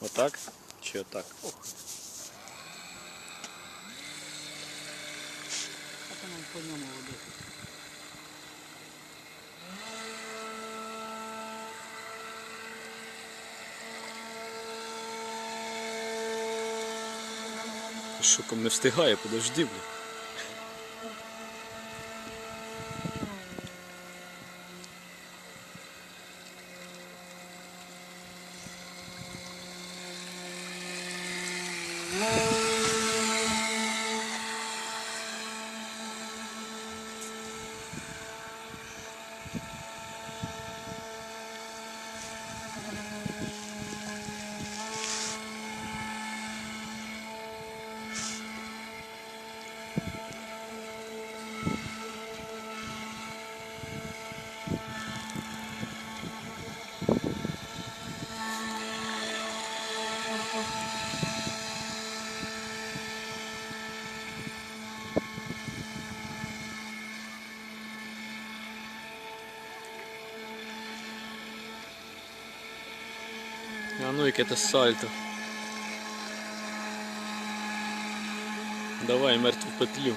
Отак? Чи отак? Ох. А там по ньому води. Що ком не встигає, подожди, блін. А ну яке то сальто. Давай мертву петлю.